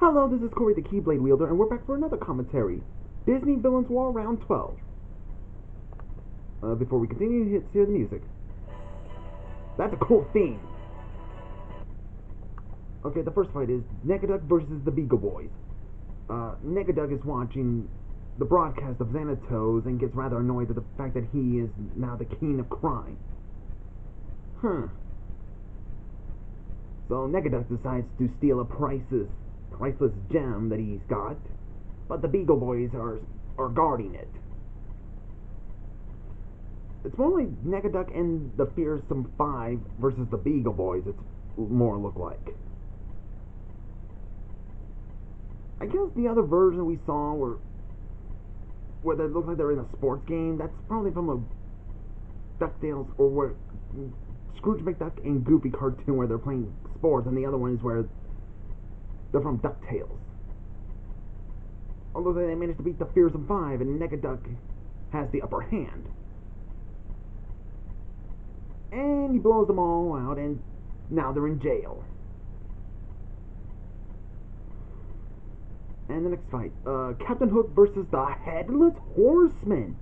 Hello, this is Corey the Keyblade Wielder, and we're back for another commentary. Disney Villains War Round 12. Before we continue, let's hear the music. That's a cool theme. Okay, the first fight is Negaduck versus the Beagle Boys. Negaduck is watching the broadcast of Xanatos and gets rather annoyed at the fact that he is now the king of crime. So Negaduck decides to steal a priceless gem that he's got, but the Beagle Boys are guarding it. It's more like Negaduck and the Fearsome Five versus the Beagle Boys. It's more look like. I guess the other version we saw where they look like they're in a sports game, that's probably from a DuckTales or where Scrooge McDuck and Goofy cartoon where they're playing sports, and the other one is where they're from DuckTales. Although they managed to beat the Fearsome Five, and Negaduck has the upper hand. And he blows them all out, and now they're in jail. And the next fight, Captain Hook versus the Headless Horseman.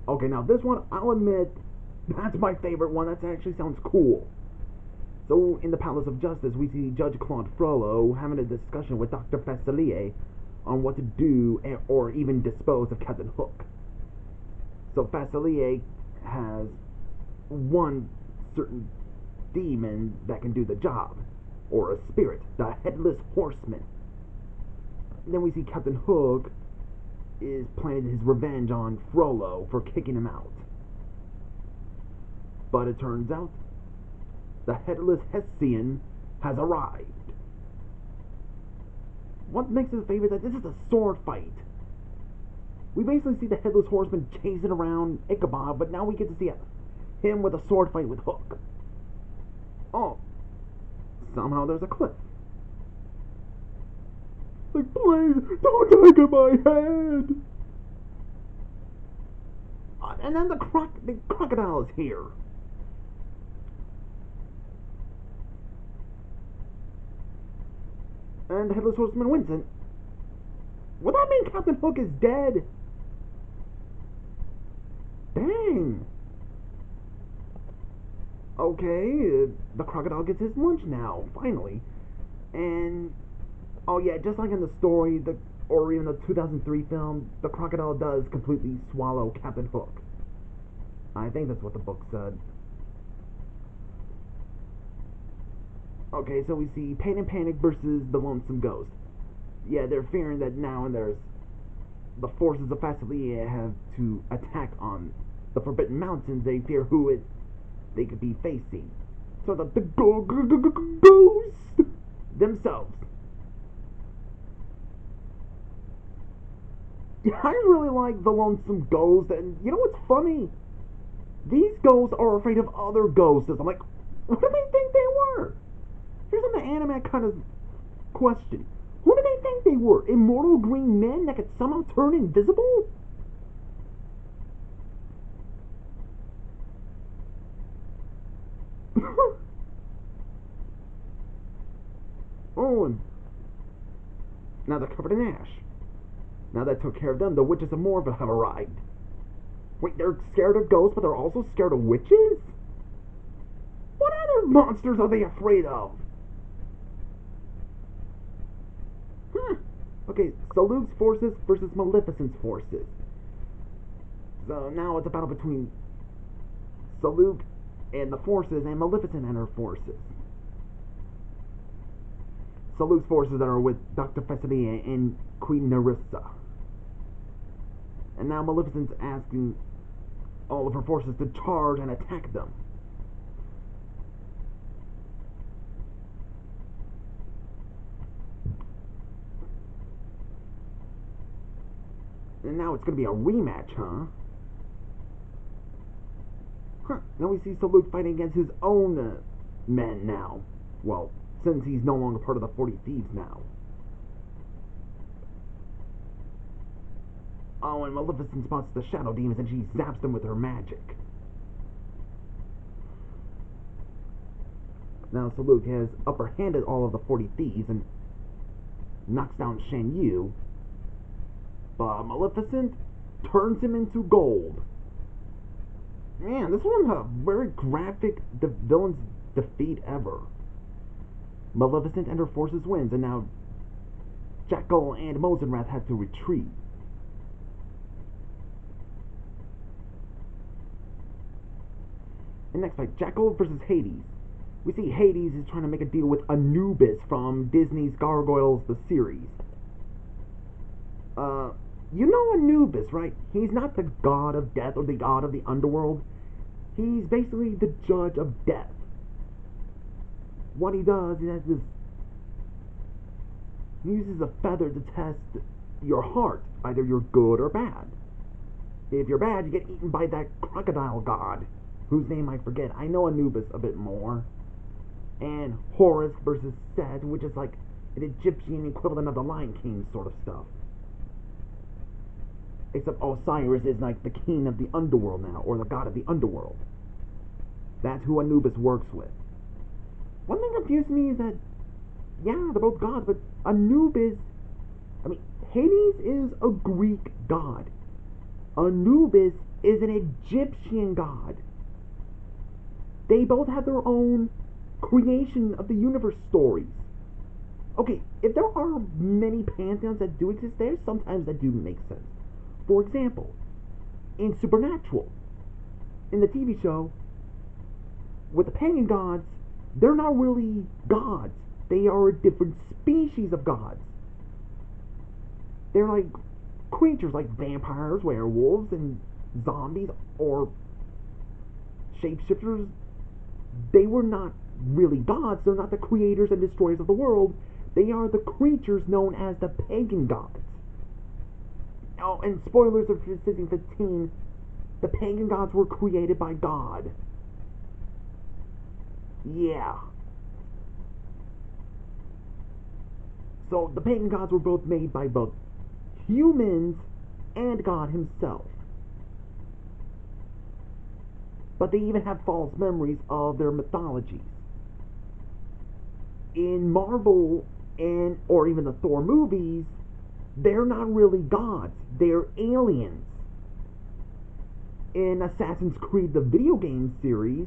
Okay, now this one, I'll admit, that's my favorite one. That actually sounds cool. So, in the Palace of Justice, we see Judge Claude Frollo having a discussion with Dr. Facilier on what to do or even dispose of Captain Hook. So, Facilier has one certain demon that can do the job, or a spirit, the Headless Horseman. Then we see Captain Hook is planning his revenge on Frollo for kicking him out. But it turns out the Headless Hessian has arrived. What makes it favorite that this is a sword fight. We basically see the Headless Horseman chasing around Ichabod, but now we get to see him with a sword fight with Hook. Oh, somehow there's a cliff. Like, please, don't take my head! And then the crocodile is here. And the Headless Horseman wins, and would that mean Captain Hook is dead? Dang. Okay, the crocodile gets his lunch now, finally. And, oh yeah, just like in the story, or even the 2003 film, the crocodile does completely swallow Captain Hook. I think that's what the book said. Okay, so we see Pain and Panic versus the Lonesome Ghost. Yeah, they're fearing that now and there's the forces of Facilier have to attack on the Forbidden Mountains. They fear who they could be facing. So the ghosts themselves. Yeah, I really like the Lonesome Ghost, and you know what's funny? These ghosts are afraid of other ghosts. I'm like, what do they think they were? Here's an anime kind of question. Who do they think they were? Immortal green men that could somehow turn invisible? Oh, and now they're covered in ash. Now that took care of them, the witches of Morville have arrived. Wait, they're scared of ghosts, but they're also scared of witches? What other monsters are they afraid of? Okay, Saluk's forces versus Maleficent's forces. So now it's a battle between Saluk and the forces and Maleficent and her forces. Saluk's forces are with Dr. Facilier and Queen Nerissa. And now Maleficent's asking all of her forces to charge and attack them. And now it's going to be a rematch, huh? Now we see Saluk fighting against his own men now. Well, since he's no longer part of the 40 Thieves now. Oh, and Maleficent spots the Shadow Demons and she zaps them with her magic. Now Saluk has upper-handed all of the 40 Thieves, and knocks down Shen Yu, but Maleficent turns him into gold. Man, this one a very graphic villain's defeat ever. Maleficent and her forces wins, and now Jackal and Mozart had to retreat. And next fight, Jackal versus Hades. We see Hades is trying to make a deal with Anubis from Disney's Gargoyles, the series. You know Anubis, right? He's not the god of death or the god of the underworld. He's basically the judge of death. What he does is he uses a feather to test your heart. Either you're good or bad. If you're bad, you get eaten by that crocodile god, whose name I forget. I know Anubis a bit more. And Horus versus Set, which is like an Egyptian equivalent of the Lion King sort of stuff. Except Osiris is like the king of the underworld now, or the god of the underworld. That's who Anubis works with. One thing confused me is that, yeah, they're both gods, but Anubis, Hades is a Greek god. Anubis is an Egyptian god. They both have their own creation of the universe stories. Okay, if there are many pantheons that do exist there, sometimes that do make sense. For example, in Supernatural, in the TV show, with the pagan gods, they're not really gods. They are a different species of gods. They're like creatures like vampires, werewolves, and zombies, or shapeshifters. They were not really gods. They're not the creators and destroyers of the world. They are the creatures known as the pagan gods. Oh, and spoilers of season 15, the pagan gods were created by God. Yeah. So the pagan gods were both made by both humans and God himself. But they even have false memories of their mythologies. In Marvel and or even the Thor movies, they're not really gods. They're aliens. In Assassin's Creed, the video game series,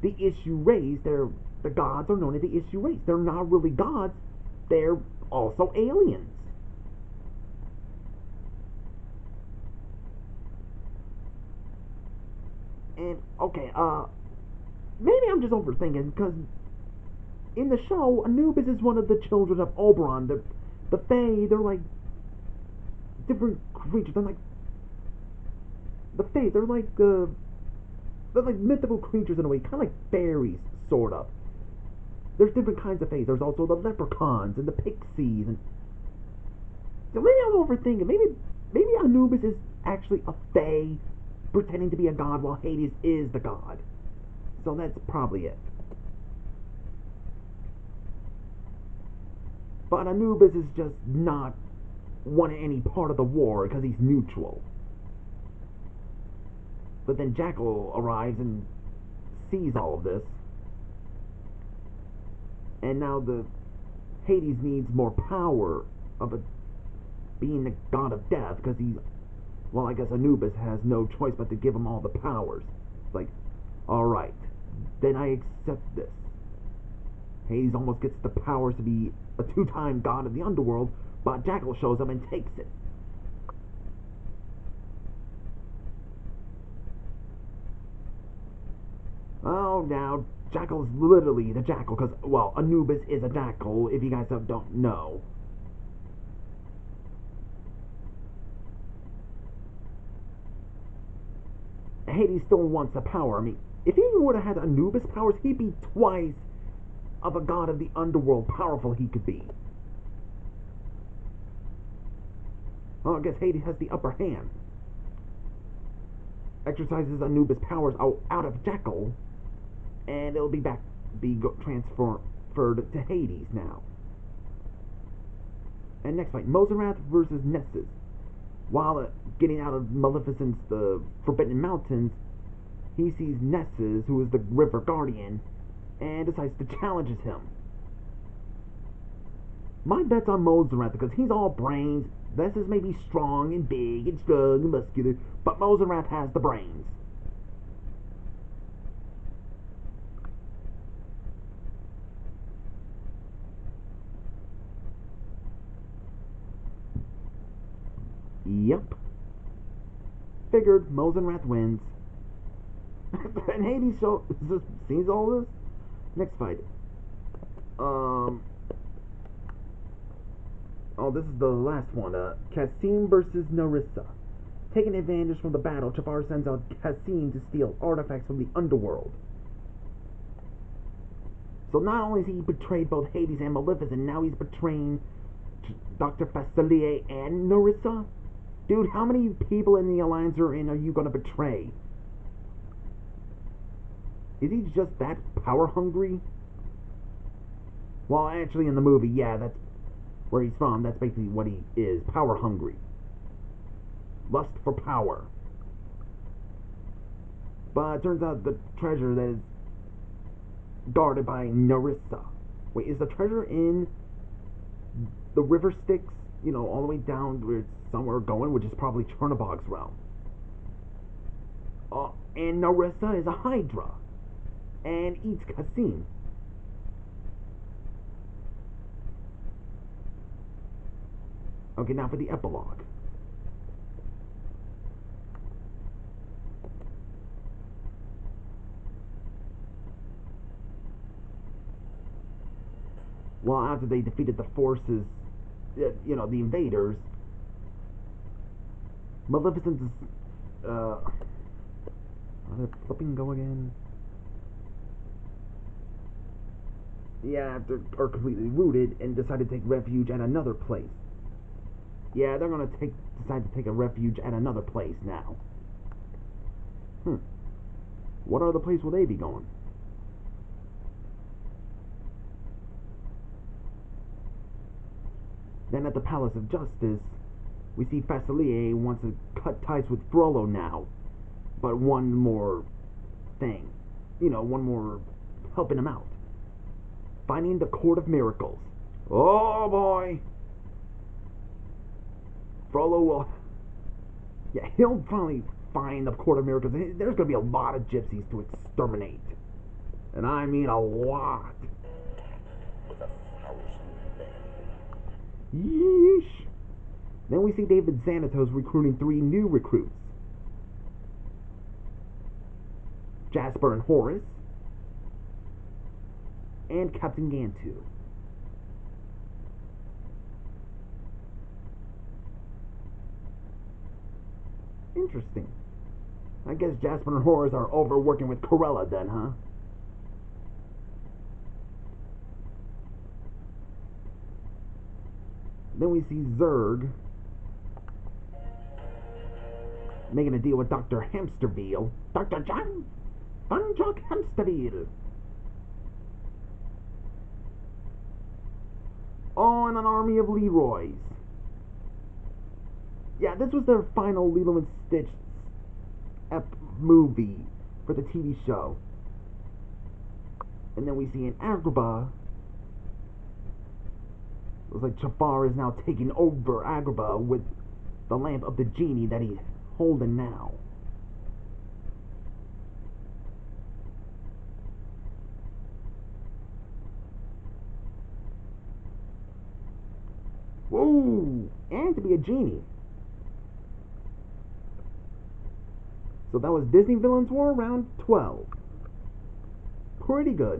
the issue race, the gods are known as the issue race. They're not really gods. They're also aliens. And, okay, maybe I'm just overthinking, because in the show, Anubis is one of the children of Oberon. The Fae, they're like different creatures. They're like the Fae. They're like mythical creatures in a way, kind of like fairies, sort of. There's different kinds of Fae. There's also the leprechauns and the pixies, and so maybe I'm overthinking. Maybe Anubis is actually a Fae pretending to be a god while Hades is the god. So that's probably it. But Anubis is just not wanting any part of the war because he's neutral. But then Jackal arrives and sees all of this. And now the Hades needs more power of being the god of death, because well, I guess Anubis has no choice but to give him all the powers. It's like, alright, then I accept this. Hades almost gets the powers to be a two-time god of the underworld, but Jackal shows up and takes it. Oh, now, Jackal is literally the Jackal, because, well, Anubis is a Jackal, if you guys don't know. Hades still wants the power. If he would have had Anubis powers, he'd be twice of a god of the underworld powerful he could be. Well, I guess Hades has the upper hand. Exercises Anubis powers out of Jackal, and it'll be transferred to Hades now. And next fight, Mozart versus Nessus. While getting out of Maleficent's the Forbidden Mountains, he sees Nessus, who is the river guardian, and decides to challenge him. My bet's on Mozart because he's all brains. This is maybe strong and big and strong and muscular, but Mozart has the brains. Yep. Figured Mozart wins. And Hades sees all this. Next fight. Oh, this is the last one. Cassim versus Nerissa. Taking advantage from the battle, Jafar sends out Cassim to steal artifacts from the underworld. So not only has he betrayed both Hades and Maleficent, now he's betraying Dr. Facilier and Nerissa? Dude, how many people in the Alliance are you gonna betray? Is he just that power hungry? Well, actually in the movie, yeah, that's where he's from. That's basically what he is. Power hungry. Lust for power. But it turns out the treasure that is guarded by Nerissa. Wait, is the treasure in the river Styx? You know, all the way down where it's somewhere going, which is probably Chernobog's realm. And Nerissa is a Hydra. And eats Cassim. Okay, now for the epilogue. Well, after they defeated the forces, the invaders, Maleficent is, how did flipping go again? Yeah, are completely rooted and decide to take refuge at another place. Yeah, they're gonna decide to take a refuge at another place now. What other place will they be going? Then at the Palace of Justice, we see Facilier wants to cut ties with Frollo now. But one more thing. One more helping him out. Finding the Court of Miracles. Oh boy! Frollo will... Yeah, he'll probably find the Court of Miracles. There's going to be a lot of gypsies to exterminate. And I mean a lot. Yeesh. Then we see David Xanatos recruiting 3 new recruits. Jasper and Horace. And Captain Gantu. Interesting. I guess Jasper and Horace are over working with Corella then, huh? Then we see Zurg making a deal with Dr. Hamsterville. Dr. John Von Jock Hamsterville. Oh, and an army of Leroys. Yeah, this was their final Lilo and Stitch movie for the TV show. And then we see in Agrabah, it looks like Jafar is now taking over Agrabah with the lamp of the genie that he's holding now. Whoa! And to be a genie. So that was Disney Villains War round 12. Pretty good.